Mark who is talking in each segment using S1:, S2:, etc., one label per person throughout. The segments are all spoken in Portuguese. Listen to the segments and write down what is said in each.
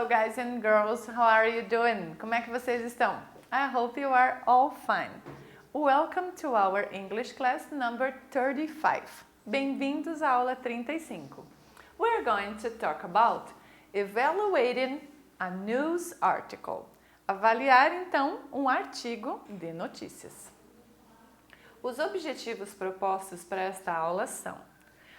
S1: Hello guys and girls, how are you doing? Como é que vocês estão? I hope you are all fine. Welcome to our English class number 35. Bem-vindos à aula 35. We're going to talk about evaluating a news article. Avaliar então um artigo de notícias. Os objetivos propostos para esta aula são: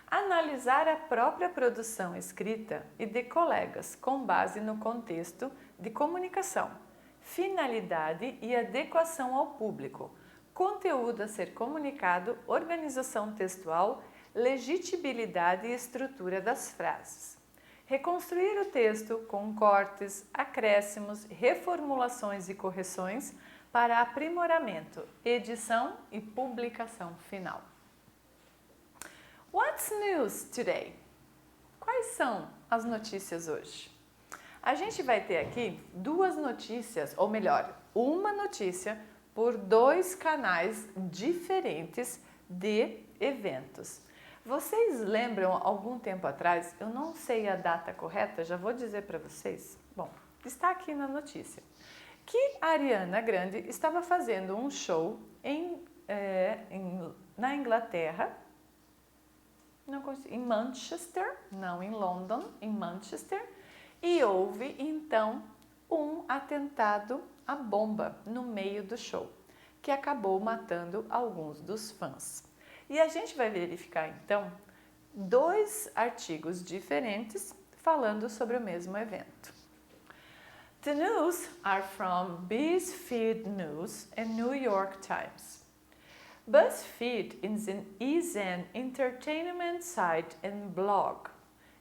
S1: analisar a própria produção escrita e de colegas com base no contexto de comunicação, finalidade e adequação ao público, conteúdo a ser comunicado, organização textual, legibilidade e estrutura das frases. Reconstruir o texto com cortes, acréscimos, reformulações e correções para aprimoramento, edição e publicação final. What's news today? Quais são as notícias hoje? A gente vai ter aqui duas notícias, ou melhor, uma notícia por dois canais diferentes de eventos. Vocês lembram, algum tempo atrás, eu não sei a data correta, já vou dizer para vocês. Bom, está aqui na notícia, que a Ariana Grande estava fazendo um show na Inglaterra, em Manchester, não em London, em Manchester, e houve então um atentado à bomba no meio do show, que acabou matando alguns dos fãs. E a gente vai verificar então dois artigos diferentes falando sobre o mesmo evento. The news are from BuzzFeed News and New York Times. BuzzFeed is an entertainment site and blog,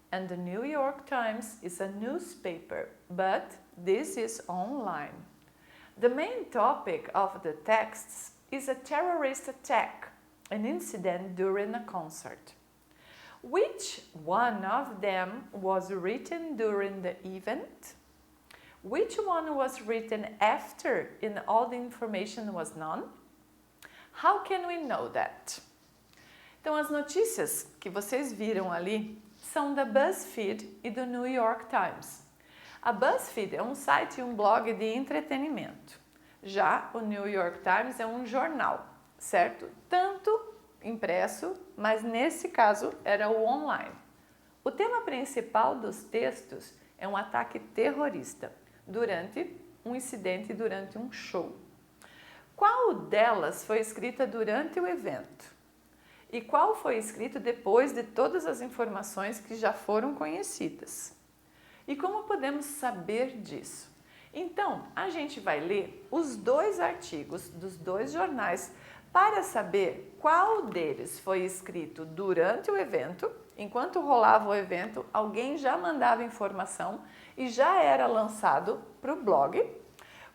S1: and the New York Times is a newspaper, but this is online. The main topic of the texts is a terrorist attack, an incident during a concert. Which one of them was written during the event? Which one was written after and all the information was known? How can we know that? Então, as notícias que vocês viram ali são da BuzzFeed e do New York Times. A BuzzFeed é um site e um blog de entretenimento. Já o New York Times é um jornal, certo? Tanto impresso, mas nesse caso era o online. O tema principal dos textos é um ataque terrorista durante um incidente, durante um show. Qual delas foi escrita durante o evento? E qual foi escrito depois de todas as informações que já foram conhecidas? E como podemos saber disso? Então, a gente vai ler os dois artigos dos dois jornais para saber qual deles foi escrito durante o evento. Enquanto rolava o evento, alguém já mandava informação e já era lançado para o blog.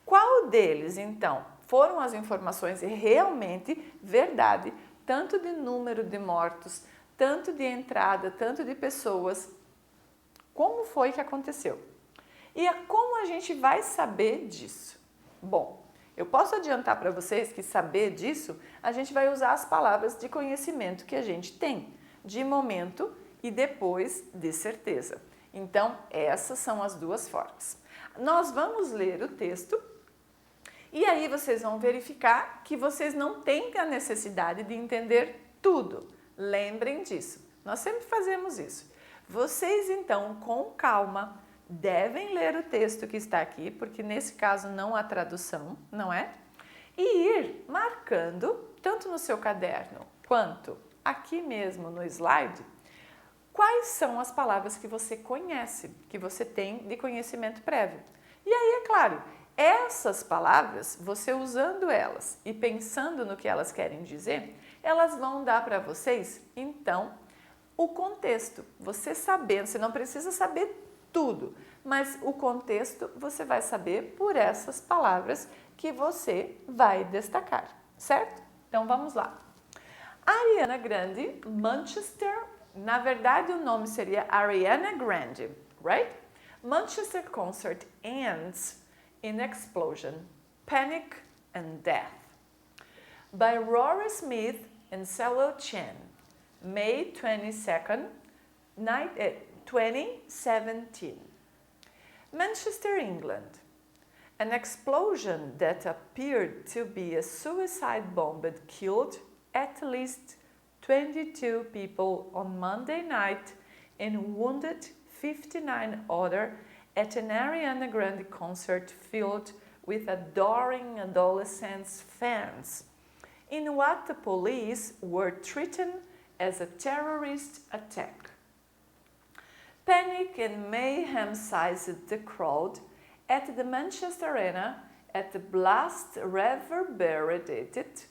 S1: Qual deles, então, foram as informações realmente verdade, tanto de número de mortos, tanto de entrada, tanto de pessoas, como foi que aconteceu? E como a gente vai saber disso? Bom, eu posso adiantar para vocês que saber disso, a gente vai usar as palavras de conhecimento que a gente tem, de momento e depois de certeza. Então, essas são as duas formas. Nós vamos ler o texto e aí vocês vão verificar que vocês não têm a necessidade de entender tudo. Lembrem disso. Nós sempre fazemos isso. Vocês, então, com calma, devem ler o texto que está aqui, porque nesse caso não há tradução, não é? E ir marcando, tanto no seu caderno quanto aqui mesmo no slide, quais são as palavras que você conhece, que você tem de conhecimento prévio. E aí, é claro, essas palavras, você usando elas e pensando no que elas querem dizer, elas vão dar para vocês, então, o contexto. Você sabendo, você não precisa saber tudo, mas o contexto você vai saber por essas palavras que você vai destacar, certo? Então, vamos lá. Ariana Grande, Manchester, na verdade o nome seria Ariana Grande, right? Manchester concert ends in explosion, panic and death. By Rory Smith and Sewell Chen, May 22nd, 2017. Manchester, England. An explosion that appeared to be a suicide bomb killed at least 22 people on Monday night and wounded 59 others at an Ariana Grande concert filled with adoring adolescents fans, in what the police were treating as a terrorist attack. Panic and mayhem seized the crowd at the Manchester Arena as the blast reverberated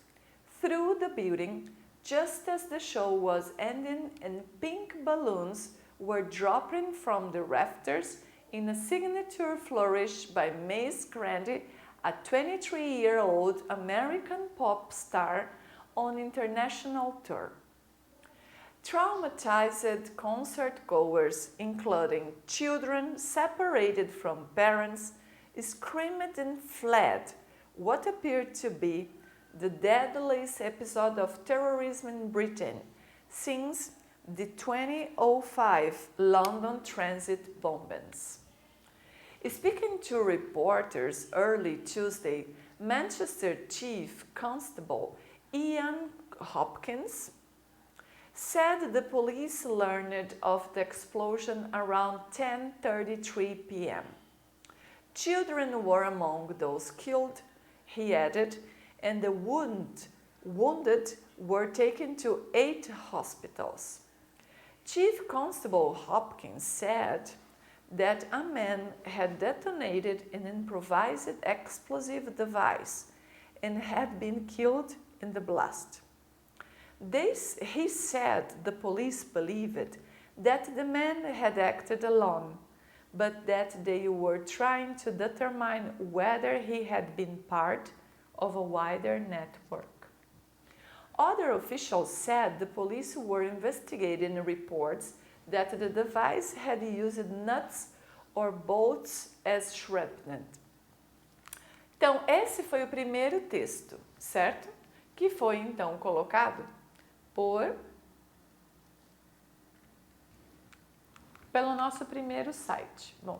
S1: through the building just as the show was ending and pink balloons were dropping from the rafters in a signature flourish by Mace Grandi, a 23-year-old American pop star on international tour. Traumatized concert-goers, including children separated from parents, screamed and fled what appeared to be the deadliest episode of terrorism in Britain since the 2005 London Transit bombings. Speaking to reporters early Tuesday, Manchester Chief Constable Ian Hopkins said the police learned of the explosion around 10:33 p.m. Children were among those killed, he added, and the wounded were taken to 8 hospitals. Chief Constable Hopkins said that a man had detonated an improvised explosive device and had been killed in the blast. He said the police believed that the man had acted alone, but that they were trying to determine whether he had been part of a wider network. Other officials said the police were investigating reports that the device had used nuts or bolts as shrapnel. Então, esse foi o primeiro texto, certo? Que foi então colocado pelo nosso primeiro site, bom,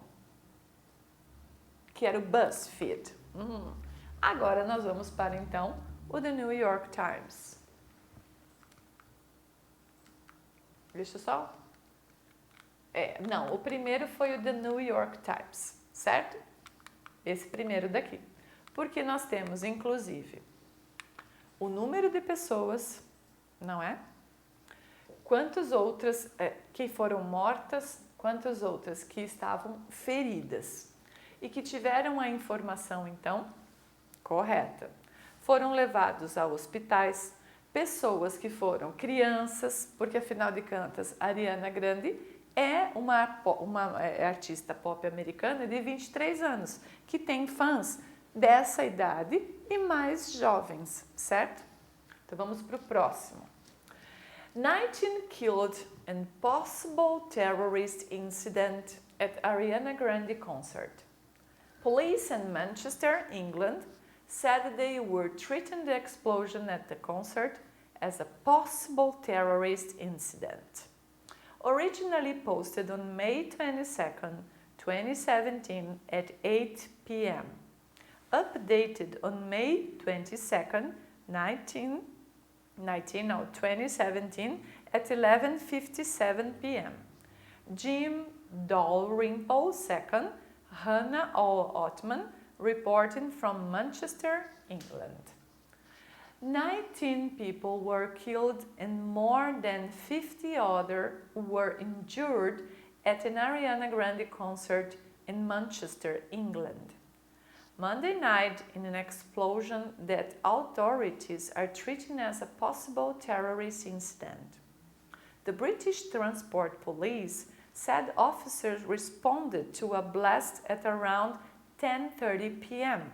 S1: que era o BuzzFeed. Agora nós vamos para então o The New York Times. Deixa eu só. Não, o primeiro foi o The New York Times, certo? Esse primeiro daqui. Porque nós temos, inclusive, o número de pessoas, não é? Quantas outras que foram mortas, quantas outras que estavam feridas e que tiveram a informação, então, correta. Foram levados a hospitais, pessoas que foram crianças, porque afinal de contas, Ariana Grande é uma artista pop americana de 23 anos, que tem fãs dessa idade e mais jovens, certo? Então vamos para o próximo. 19 killed in possible terrorist incident at Ariana Grande concert. Police in Manchester, England, said they were treating the explosion at the concert as a possible terrorist incident. Originally posted on May 22, 2017 at 8 p.m. Updated on May 22, 2017 at 11:57 p.m. Jim Dalrymple II, Hannah Ottman, reporting from Manchester, England. 19 people were killed and more than 50 others were injured at an Ariana Grande concert in Manchester, England. Monday night, in an explosion that authorities are treating as a possible terrorist incident. The British Transport Police said officers responded to a blast at around 10:30 p.m.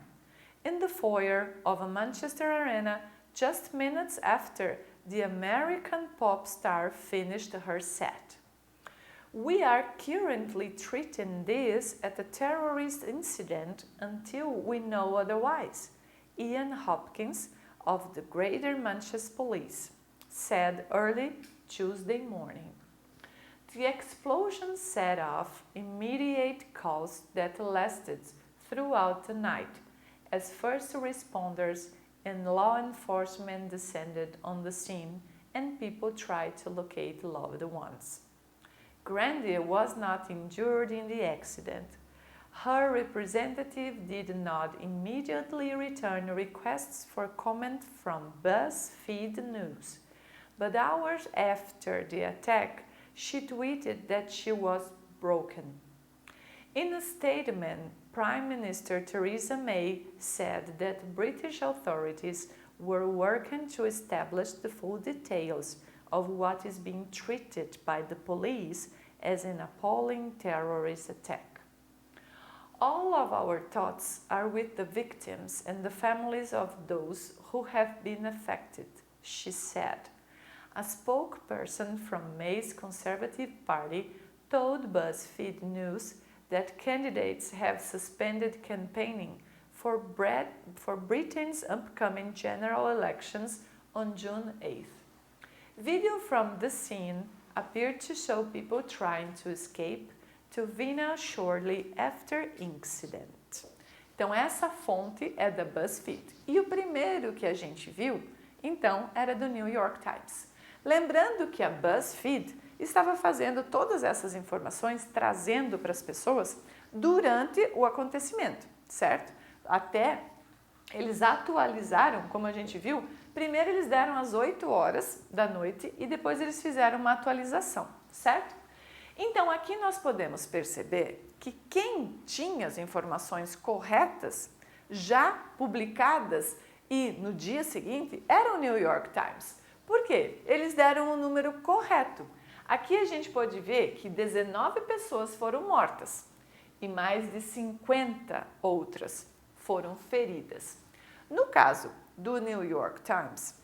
S1: in the foyer of a Manchester Arena just minutes after the American pop star finished her set. We are currently treating this as a terrorist incident until we know otherwise, Ian Hopkins of the Greater Manchester Police said early Tuesday morning. The explosion set off immediate chaos that lasted throughout the night as first responders and law enforcement descended on the scene and people tried to locate loved ones. Grandi was not injured in the accident. Her representative did not immediately return requests for comment from BuzzFeed News, but hours after the attack, she tweeted that she was broken. In a statement, Prime Minister Theresa May said that British authorities were working to establish the full details of what is being treated by the police as an appalling terrorist attack. All of our thoughts are with the victims and the families of those who have been affected, she said. A spokesperson from May's Conservative Party told BuzzFeed News that candidates have suspended campaigning for Britain's upcoming general elections on June 8th. Video from the scene appeared to show people trying to escape to Vienna shortly after incident. Então essa fonte é da BuzzFeed. E o primeiro que a gente viu, então, era do New York Times. Lembrando que a BuzzFeed estava fazendo todas essas informações, trazendo para as pessoas durante o acontecimento, certo? Até eles atualizaram, como a gente viu, primeiro eles deram às 8 horas da noite e depois eles fizeram uma atualização, certo? Então aqui nós podemos perceber que quem tinha as informações corretas, já publicadas e no dia seguinte, era o New York Times. Por quê? Eles deram o número correto. Aqui a gente pode ver que 19 pessoas foram mortas e mais de 50 outras foram feridas. No caso do New York Times,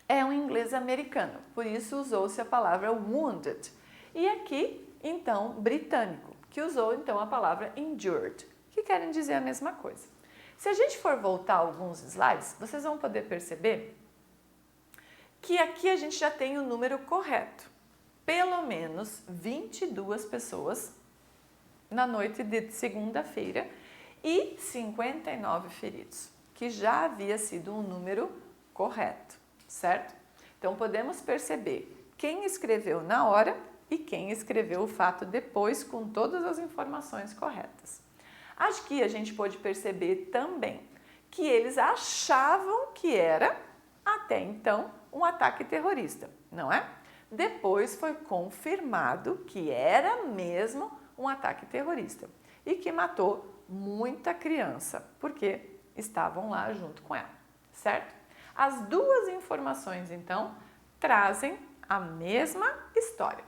S1: é um inglês americano, por isso usou-se a palavra wounded. E aqui, então, britânico, que usou então a palavra injured, que querem dizer a mesma coisa. Se a gente for voltar alguns slides, vocês vão poder perceber que aqui a gente já tem o número correto. Pelo menos 22 pessoas na noite de segunda-feira e 59 feridos, que já havia sido um número correto, certo? Então podemos perceber quem escreveu na hora e quem escreveu o fato depois com todas as informações corretas. Acho que a gente pode perceber também que eles achavam que era, até então, um ataque terrorista, não é? Depois foi confirmado que era mesmo um ataque terrorista e que matou muita criança, porque estavam lá junto com ela, certo? As duas informações, então, trazem a mesma história.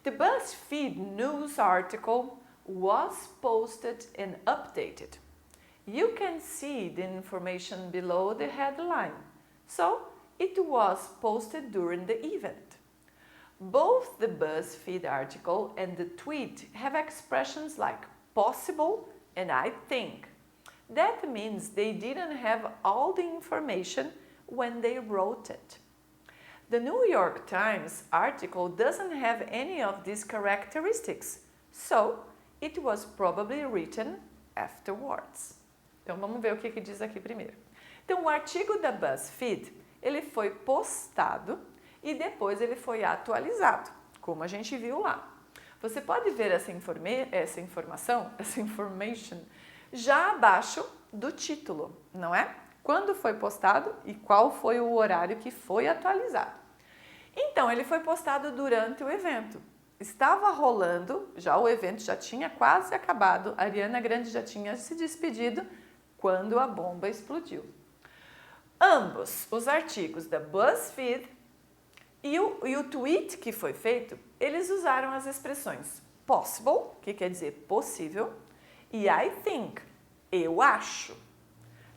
S1: The BuzzFeed News article was posted and updated. You can see the information below the headline. So, it was posted during the event. Both the BuzzFeed article and the tweet have expressions like possible and I think. That means they didn't have all the information when they wrote it. The New York Times article doesn't have any of these characteristics, so it was probably written afterwards. Então vamos ver o que diz aqui primeiro. Então o artigo da BuzzFeed, ele foi postado e depois ele foi atualizado, como a gente viu lá. Você pode ver essa information, já abaixo do título, não é? Quando foi postado e qual foi o horário que foi atualizado. Então, ele foi postado durante o evento. Estava rolando, já o evento já tinha quase acabado, a Ariana Grande já tinha se despedido quando a bomba explodiu. Ambos os artigos da BuzzFeed e o tweet que foi feito, eles usaram as expressões possible, que quer dizer possível, e I think, eu acho.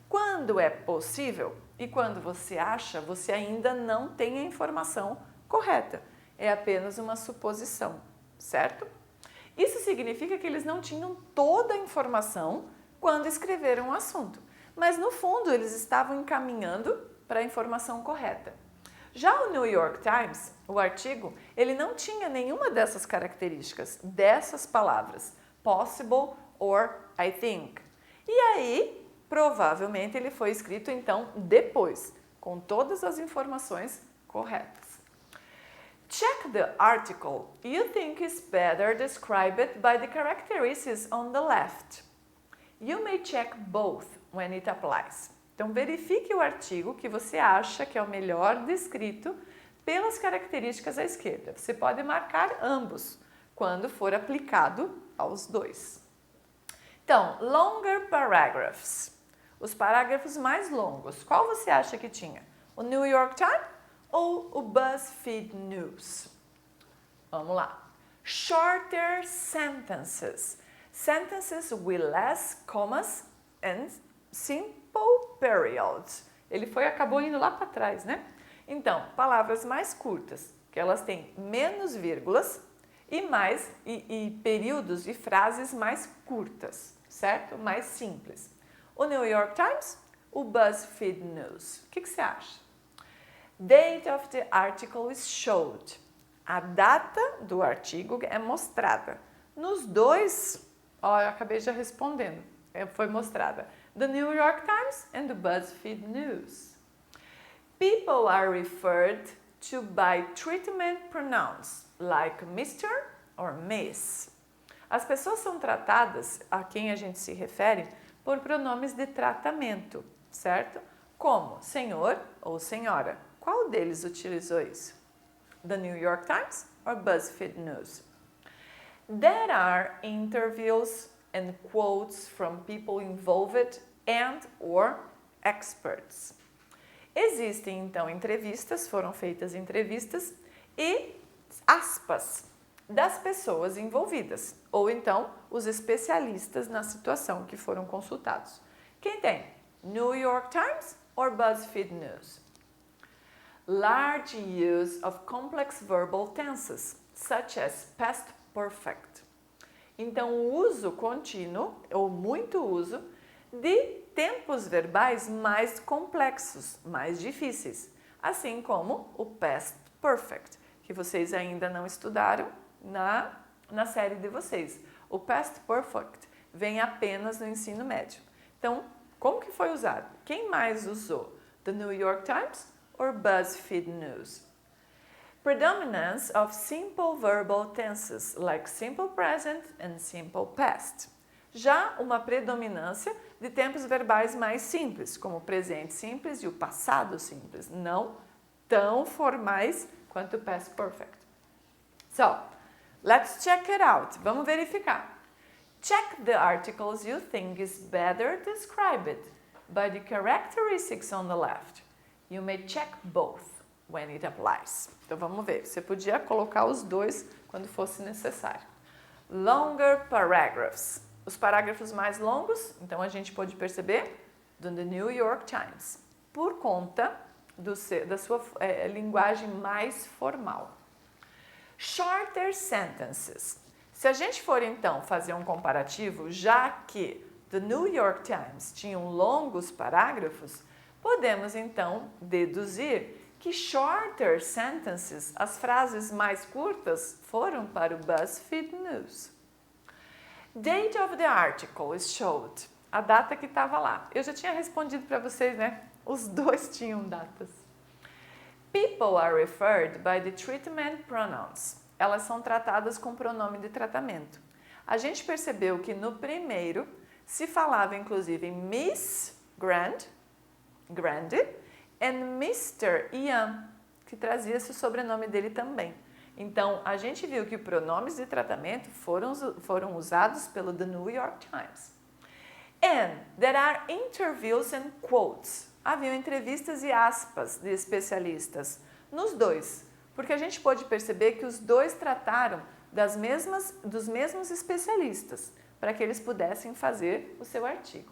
S1: Quando é possível e quando você acha, você ainda não tem a informação correta. É apenas uma suposição, certo? Isso significa que eles não tinham toda a informação quando escreveram o assunto, mas no fundo eles estavam encaminhando para a informação correta. Já o New York Times, o artigo, ele não tinha nenhuma dessas características, dessas palavras, possible or I think. E aí, provavelmente, ele foi escrito então depois, com todas as informações corretas. Check the article you think is better described by the characteristics on the left. You may check both when it applies. Então, verifique o artigo que você acha que é o melhor descrito pelas características à esquerda. Você pode marcar ambos quando for aplicado aos dois. Então, longer paragraphs. Os parágrafos mais longos. Qual você acha que tinha? O New York Times ou o BuzzFeed News? Vamos lá. Shorter sentences. Sentences with less commas and simple periods. Acabou indo lá para trás, né? Então, palavras mais curtas, que elas têm menos vírgulas e períodos e frases mais curtas, certo? Mais simples. O New York Times, o BuzzFeed News. O que você acha? Date of the article is showed. A data do artigo é mostrada. Nos dois, eu acabei já respondendo, foi mostrada. The New York Times and the BuzzFeed News. People are referred to by treatment pronouns, like Mr. or Miss. As pessoas são tratadas, a quem a gente se refere, por pronomes de tratamento, certo? Como senhor ou senhora. Qual deles utilizou isso? The New York Times or BuzzFeed News? There are interviews and quotes from people involved and or experts. Existem, então, foram feitas entrevistas e aspas das pessoas envolvidas, ou então os especialistas na situação que foram consultados. Quem tem? New York Times or BuzzFeed News? Large use of complex verbal tenses, such as past perfect. Então, o uso contínuo, ou muito uso, de tempos verbais mais complexos, mais difíceis, assim como o past perfect, que vocês ainda não estudaram na série de vocês. O past perfect vem apenas no ensino médio. Então, como que foi usado? Quem mais usou? The New York Times or BuzzFeed News? Predominance of simple verbal tenses, like simple present and simple past. Já uma predominância de tempos verbais mais simples, como o presente simples e o passado simples, não tão formais quanto o past perfect. So, let's check it out. Vamos verificar. Check the articles you think is better described by the characteristics on the left. You may check both when it applies. Então vamos ver. Você podia colocar os dois quando fosse necessário. Longer paragraphs. Os parágrafos mais longos, então a gente pode perceber, do The New York Times, por conta da sua linguagem mais formal. Shorter sentences. Se a gente for então fazer um comparativo, já que The New York Times tinham longos parágrafos, podemos então deduzir que shorter sentences, as frases mais curtas, foram para o BuzzFeed News. Date of the article is showed. A data que estava lá. Eu já tinha respondido para vocês, né? Os dois tinham datas. People are referred by the treatment pronouns. Elas são tratadas com pronome de tratamento. A gente percebeu que no primeiro se falava inclusive Miss Grande, and Mr. Ian, que trazia-se o sobrenome dele também. Então, a gente viu que pronomes de tratamento foram usados pelo The New York Times. And there are interviews and quotes. Haviam entrevistas e aspas de especialistas nos dois, porque a gente pode perceber que os dois trataram dos mesmos especialistas, para que eles pudessem fazer o seu artigo.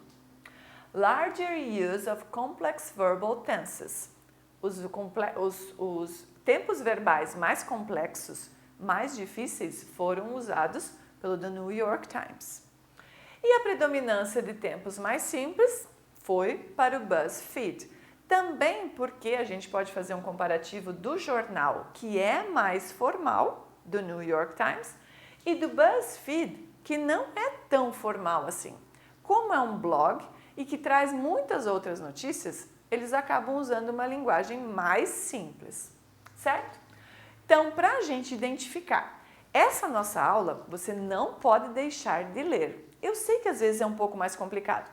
S1: Larger use of complex verbal tenses. Os tempos verbais mais complexos, mais difíceis, foram usados pelo The New York Times. E a predominância de tempos mais simples foi para o BuzzFeed. Também porque a gente pode fazer um comparativo do jornal, que é mais formal, do New York Times, e do BuzzFeed, que não é tão formal assim. Como é um blog e que traz muitas outras notícias, eles acabam usando uma linguagem mais simples, certo? Então, para a gente identificar essa nossa aula, você não pode deixar de ler. Eu sei que às vezes é um pouco mais complicado,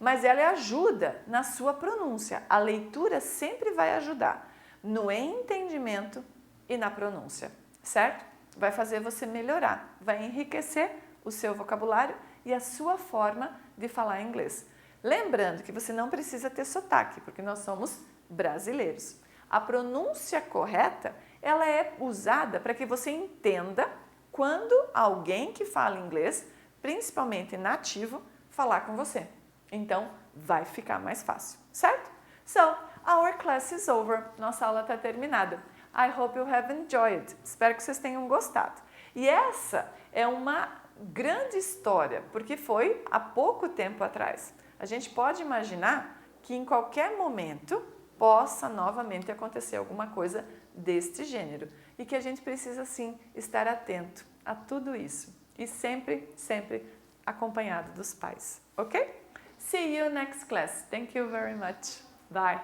S1: mas ela ajuda na sua pronúncia. A leitura sempre vai ajudar no entendimento e na pronúncia, certo? Vai fazer você melhorar, vai enriquecer o seu vocabulário e a sua forma de falar inglês. Lembrando que você não precisa ter sotaque, porque nós somos brasileiros. A pronúncia correta, ela é usada para que você entenda quando alguém que fala inglês, principalmente nativo, falar com você. Então, vai ficar mais fácil, certo? So, our class is over. Nossa aula está terminada. I hope you have enjoyed. Espero que vocês tenham gostado. E essa é uma grande história, porque foi há pouco tempo atrás. A gente pode imaginar que em qualquer momento possa novamente acontecer alguma coisa deste gênero e que a gente precisa sim estar atento a tudo isso e sempre acompanhado dos pais, ok? See you next class. Thank you very much. Bye.